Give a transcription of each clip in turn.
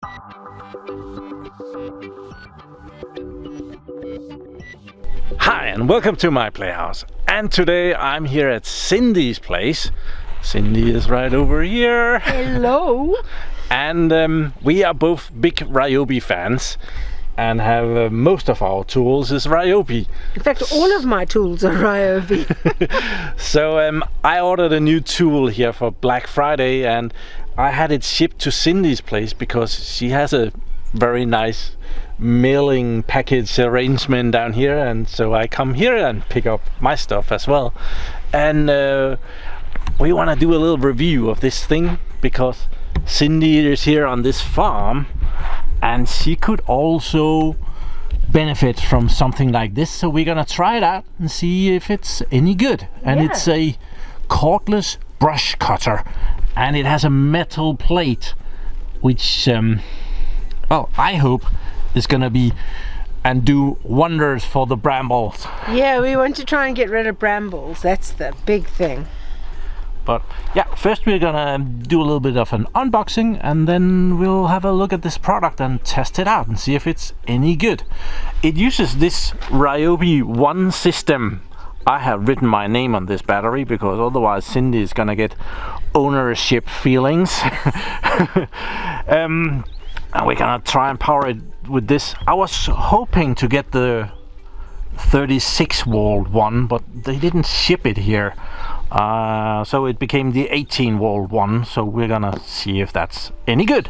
Hi and welcome to my playhouse, and today I'm here at Cindy's place. Cindy is right over here. Hello. And we are both big Ryobi fans and have most of our tools is Ryobi. In fact, all of my tools are Ryobi. So I ordered a new tool here for Black Friday, and I had it shipped to Cindy's place because she has a very nice mailing package arrangement down here, and so I come here and pick up my stuff as well. And we want to do a little review of this thing because Cindy is here on this farm and she could also benefit from something like this, so we're gonna try it out and see if it's any good. And yeah. It's a cordless brush cutter, and it has a metal plate which well, I hope is gonna be and do wonders for the brambles. Yeah, we want to try and get rid of brambles. That's the big thing. But yeah, first we're gonna do a little bit of an unboxing, and then we'll have a look at this product and test it out and see if it's any good. It uses this Ryobi One system. I have written my name on this battery because otherwise Cindy is gonna get ownership feelings. And we're gonna try and power it with this. I was hoping to get the 36 volt one, but they didn't ship it here. So it became the 18 volt one, so we're gonna see if that's any good.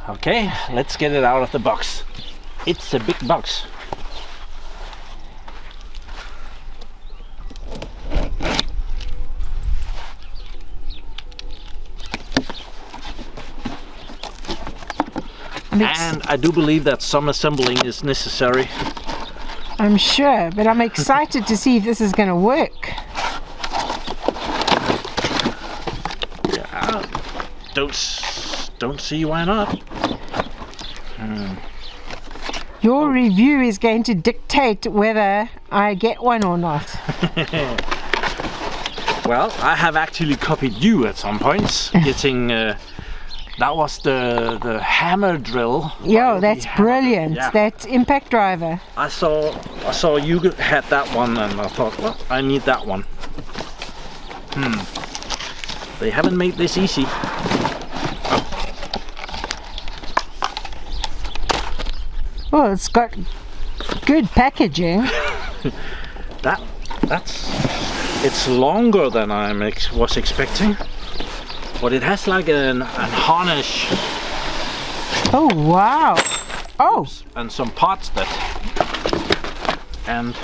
Okay, let's get it out of the box. It's a big box. And I do believe that some assembling is necessary. I'm sure, but I'm excited to see if this is going to work. Yeah, don't see why not. Your review is going to dictate whether I get one or not. Well, I have actually copied you at some points, getting that was the hammer drill. Yo, that's brilliant. Yeah. That impact driver. I saw you had that one, and I thought, well, I need that one. They haven't made this easy. Well, it's got good packaging. It's longer than I was expecting. But it has like an harness. Oh wow! Oh, and some parts and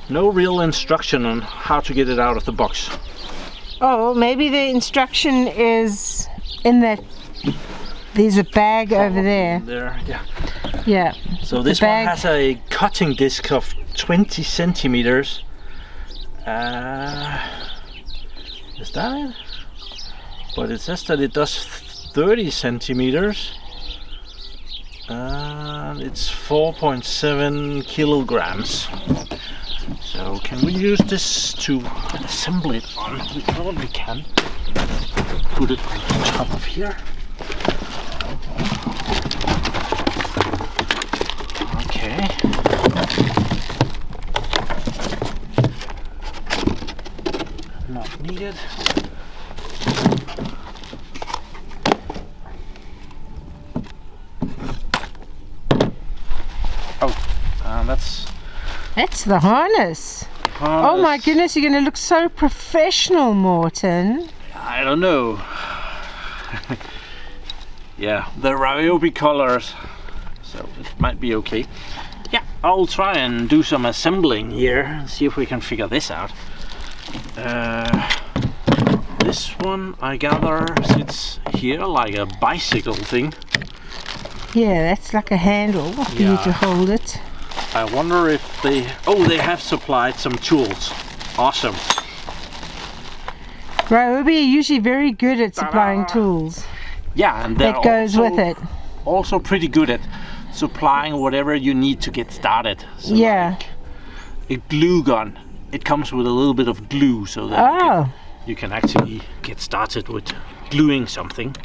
no real instruction on how to get it out of the box. oh, maybe the instruction is in that. There's a bag over there. Yeah. Yeah. So this one has a cutting disc of 20 centimeters. Is that it? But it says that it does 30 centimeters. And it's 4.7 kilograms. So can we use this to assemble it on? We probably can. Put it on top of here. Okay. Not needed. That's the harness. Oh my goodness, you're going to look so professional, Morten. I don't know. Yeah, the Ryobi colors, so it might be okay. Yeah, I'll try and do some assembling here and see if we can figure this out. This one, I gather, sits here like a bicycle thing. Yeah, that's like a handle for you to hold it. I wonder if they have supplied some tools. Awesome. Ryobi are usually very good at supplying tools. Yeah, and that goes with it. Also pretty good at supplying whatever you need to get started. So yeah. Like a glue gun. It comes with a little bit of glue so that you can actually get started with gluing something.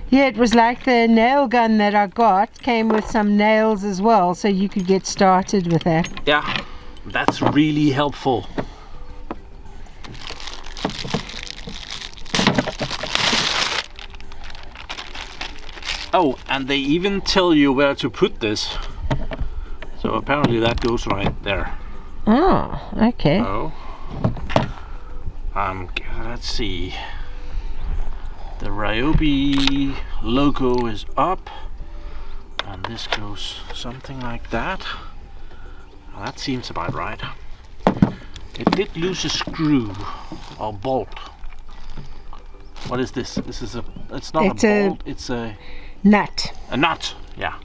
Yeah, it was like the nail gun that I got came with some nails as well, so you could get started with that. Yeah, that's really helpful. Oh, and they even tell you where to put this. So apparently that goes right there. Oh, okay. Oh. Let's see. The Ryobi logo is up, and this goes something like that. Well, that seems about right. It did lose a screw or bolt. What is this? This is it's not a bolt, it's a nut. A nut, yeah.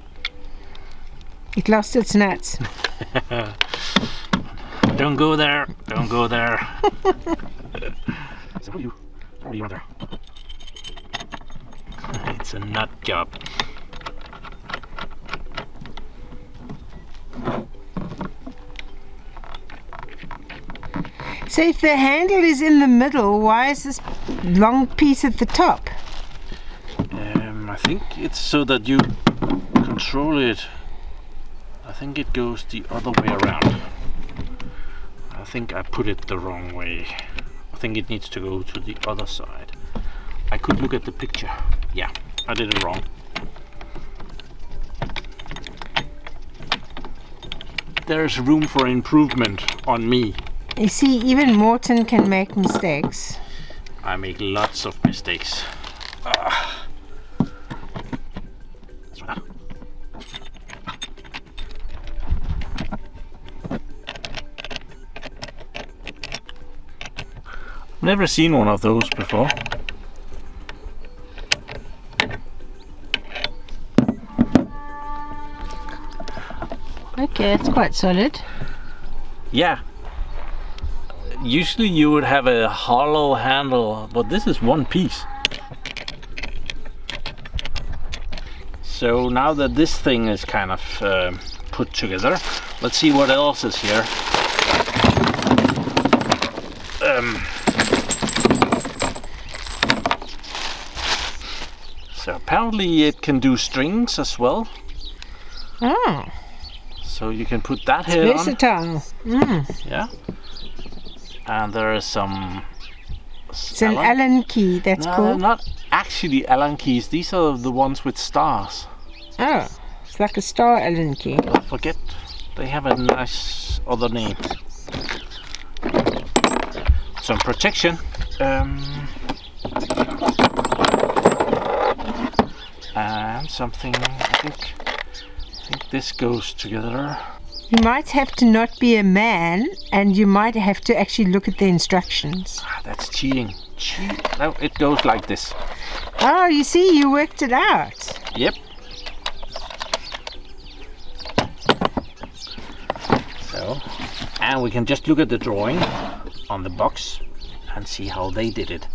It lost its nuts. Don't go there, don't go there. So what are you there? It's a nut job. So if the handle is in the middle, why is this long piece at the top? I think it's so that you control it. I think it goes the other way around. I think I put it the wrong way. I think it needs to go to the other side. I could look at the picture. Yeah, I did it wrong. There's room for improvement on me. You see, even Morton can make mistakes. I make lots of mistakes. Never seen one of those before. Okay, it's quite solid. Yeah. Usually you would have a hollow handle, but this is one piece. So now that this thing is kind of put together, let's see what else is here. So apparently it can do strings as well. Oh. So you can put that here versatile. on. Yeah. And there is some... It's an Allen key, that's no, cool. They're not actually Allen keys. These are the ones with stars. Oh, it's like a star Allen key. I forget. They have a nice other name. Some protection. And something, I think this goes together. You might have to not be a man, and you might have to actually look at the instructions. That's cheating. No, it goes like this. Oh, you see, you worked it out. Yep. So, and we can just look at the drawing on the box and see how they did it.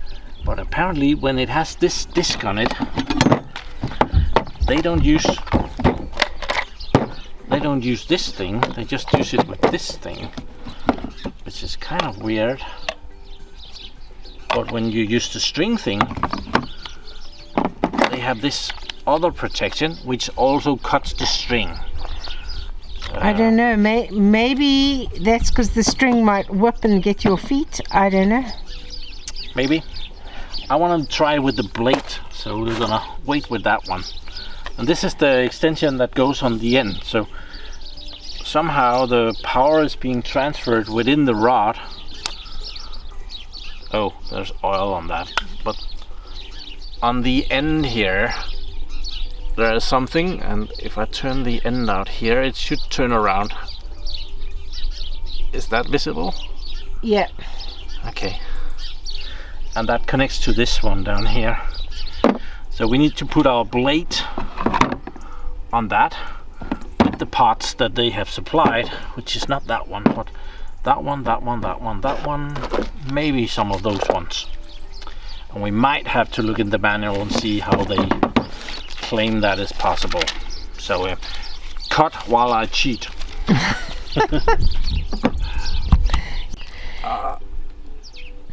But apparently when it has this disc on it, they don't use this thing, they just use it with this thing, which is kind of weird. But when you use the string thing, they have this other protection which also cuts the string. I don't know, maybe that's because the string might whip and get your feet. I don't know. Maybe. I want to try with the blade, so we're gonna wait with that one. And this is the extension that goes on the end, so somehow the power is being transferred within the rod. Oh, there's oil on that, but on the end here there is something, and if I turn the end out here, it should turn around. Is that visible? Yeah. Okay. And that connects to this one down here. So we need to put our blade on that with the parts that they have supplied, which is not that one, but that one, that one, that one, that one, maybe some of those ones. And we might have to look in the manual and see how they claim that is possible. So cut while I cheat.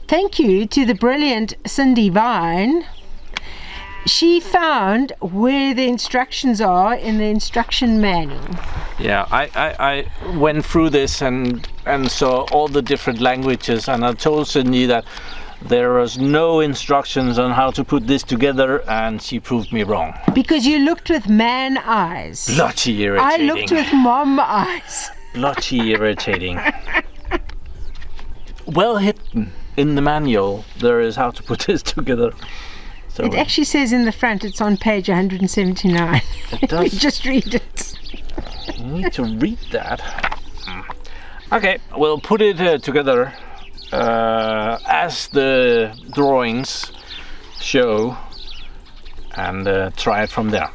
Thank you to the brilliant Cindy Vine. she found where the instructions are in the instruction manual. Yeah, I went through this and saw all the different languages, and I told Cindy that there was no instructions on how to put this together, and she proved me wrong. Because you looked with man eyes. Bloody irritating. I looked with mom eyes. Bloody irritating. Well hidden in the manual, there is how to put this together. So It actually says in the front, it's on page 179. It does. Just read it. You need to read that. Okay, we'll put it together as the drawings show, and try it from there.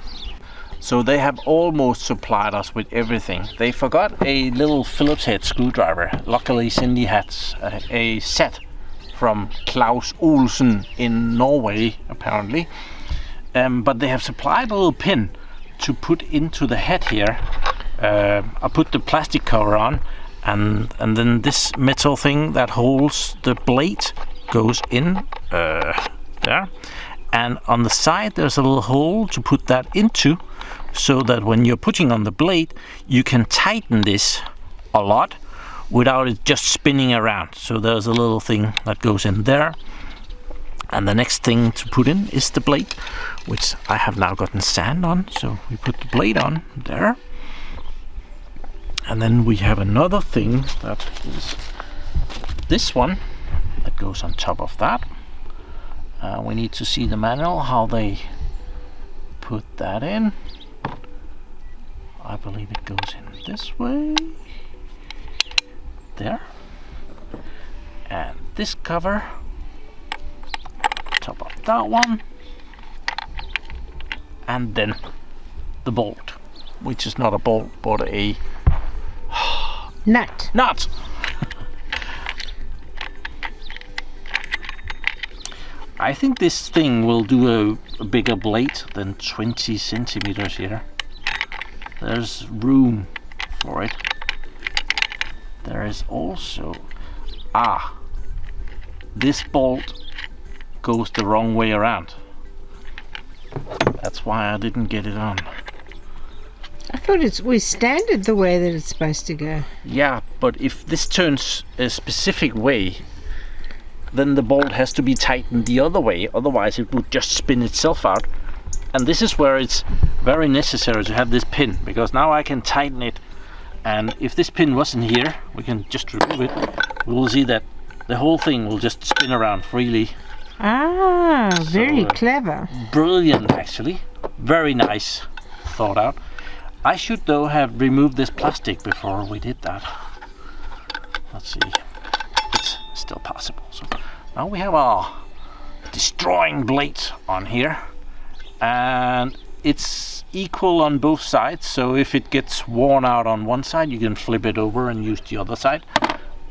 So they have almost supplied us with everything. They forgot a little Phillips head screwdriver. Luckily Cindy had a set from Claus Olsen in Norway, apparently. But they have supplied a little pin to put into the head here. I put the plastic cover on, and then this metal thing that holds the blade goes in there. And on the side there's a little hole to put that into, so that when you're putting on the blade, you can tighten this a lot without it just spinning around. So there's a little thing that goes in there, and the next thing to put in is the blade, which I have now gotten sand on. So we put the blade on there, and then we have another thing that is this one that goes on top of that. We need to see the manual how they put that in. I believe it goes in this way. There, and this cover top of that one, and then the bolt, which is not a bolt but a Nut. I think this thing will do a bigger blade than 20 centimeters here. There's room for it. There is also, this bolt goes the wrong way around. That's why I didn't get it on. I thought it's always standard the way that it's supposed to go. Yeah, but if this turns a specific way, then the bolt has to be tightened the other way, otherwise it would just spin itself out. And this is where it's very necessary to have this pin, because now I can tighten it. And if this pin wasn't here, we can just remove it. We will see that the whole thing will just spin around freely. Very clever. Brilliant, actually. Very nice. Thought out. I should, though, have removed this plastic before we did that. Let's see. It's still possible. So now we have our destroying blade on here. And it's equal on both sides, so if it gets worn out on one side, you can flip it over and use the other side,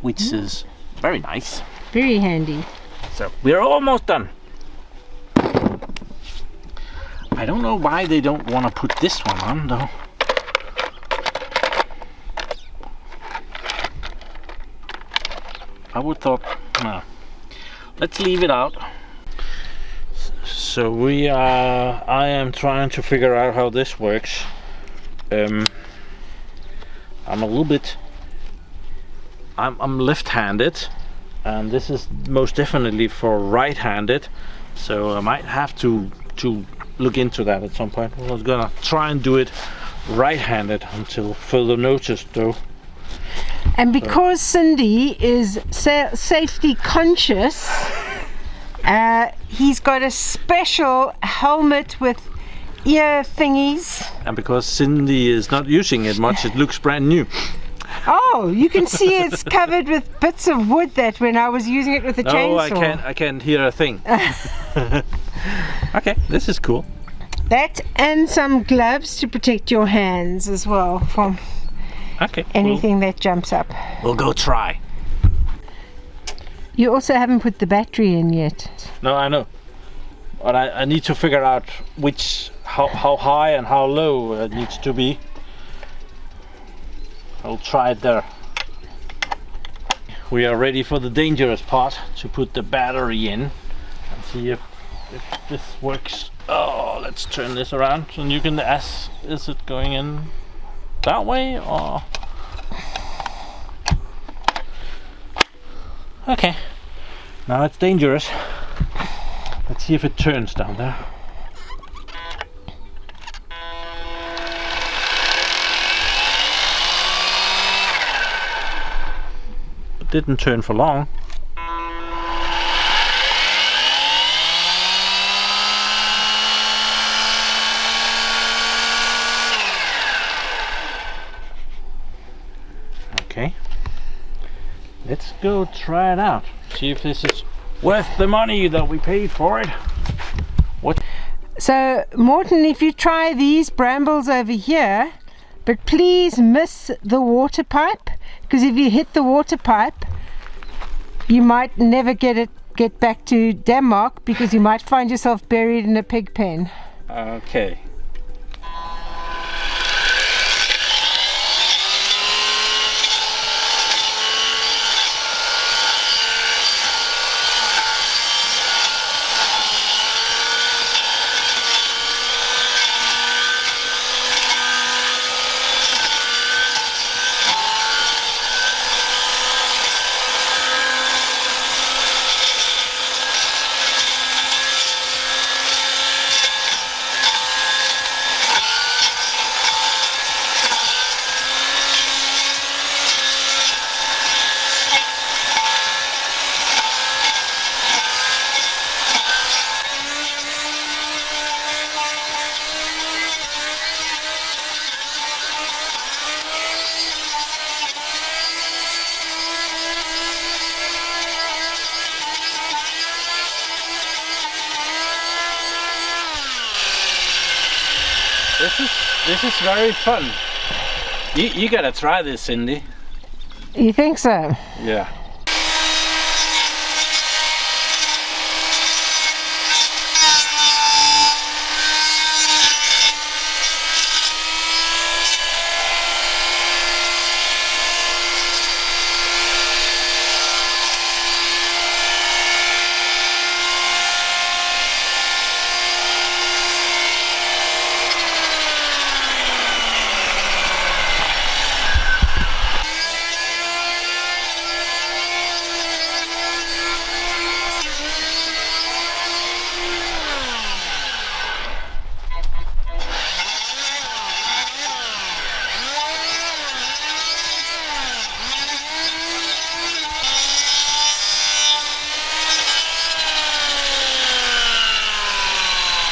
which is very nice. Very handy. So we're almost done. I don't know why they don't want to put this one on, though. I would thought, no. Let's leave it out. So I am trying to figure out how this works. I'm a little bit, I'm left-handed, and this is most definitely for right-handed, so I might have to look into that at some point. I was gonna try and do it right-handed until further notice, though. And because Cindy is safety conscious, he's got a special helmet with ear thingies. And because Cindy is not using it much, it looks brand new. Oh, you can see it's covered with bits of wood that when I was using it with a chainsaw. No, I can't hear a thing. Okay, this is cool. That and some gloves to protect your hands as well from anything that jumps up. We'll go try. You also haven't put the battery in yet. No, I know. But I need to figure out how high and how low it needs to be. I'll try it there. We are ready for the dangerous part, to put the battery in and see if if this works. Oh, let's turn this around and you can ask, is it going in that way or? Okay, now it's dangerous. Let's see if it turns down there. It didn't turn for long. Okay, let's go try it out. See if this is worth the money that we paid for it. What? So Morten, if you try these brambles over here, but please miss the water pipe, because if you hit the water pipe you might never get back to Denmark, because you might find yourself buried in a pig pen. Okay. This is very fun. You gotta try this, Cindy. You think so? Yeah.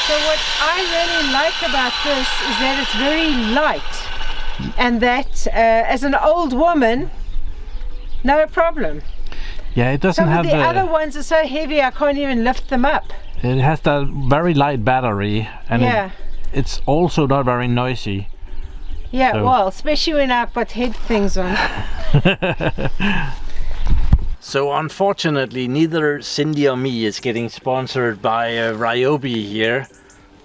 So what I really like about this is that it's very light, and that as an old woman, no problem. Yeah, it doesn't Some have of the other ones are so heavy I can't even lift them up. It has that very light battery, and yeah, it's also not very noisy. Yeah, so. Well, especially when I've got head things on. So unfortunately, neither Cindy or me is getting sponsored by Ryobi here.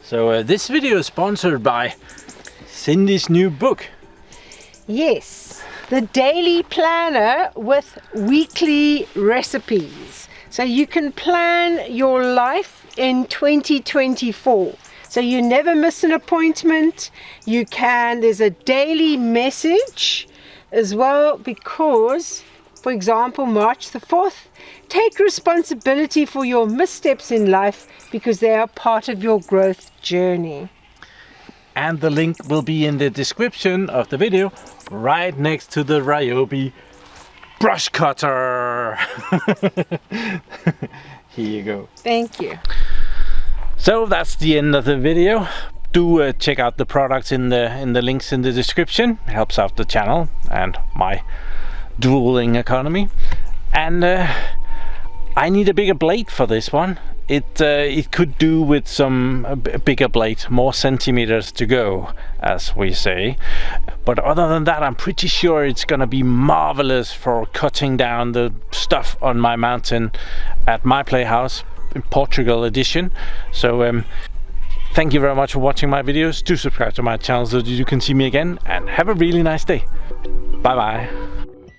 So this video is sponsored by Cindy's new book. Yes, the daily planner with weekly recipes. So you can plan your life in 2024. So you never miss an appointment. There's a daily message as well, because for example, March the 4th, take responsibility for your missteps in life because they are part of your growth journey. And the link will be in the description of the video, right next to the Ryobi brush cutter. Here you go. Thank you. So that's the end of the video. Do check out the products in the links in the description. It helps out the channel and my drooling economy. And I need a bigger blade for this one. It could do with some bigger blade, more centimeters to go, as we say. But other than that, I'm pretty sure it's gonna be marvelous for cutting down the stuff on my mountain at my PlayHouse in Portugal edition. So thank you very much for watching my videos. Do subscribe to my channel so that you can see me again, and have a really nice day. Bye bye.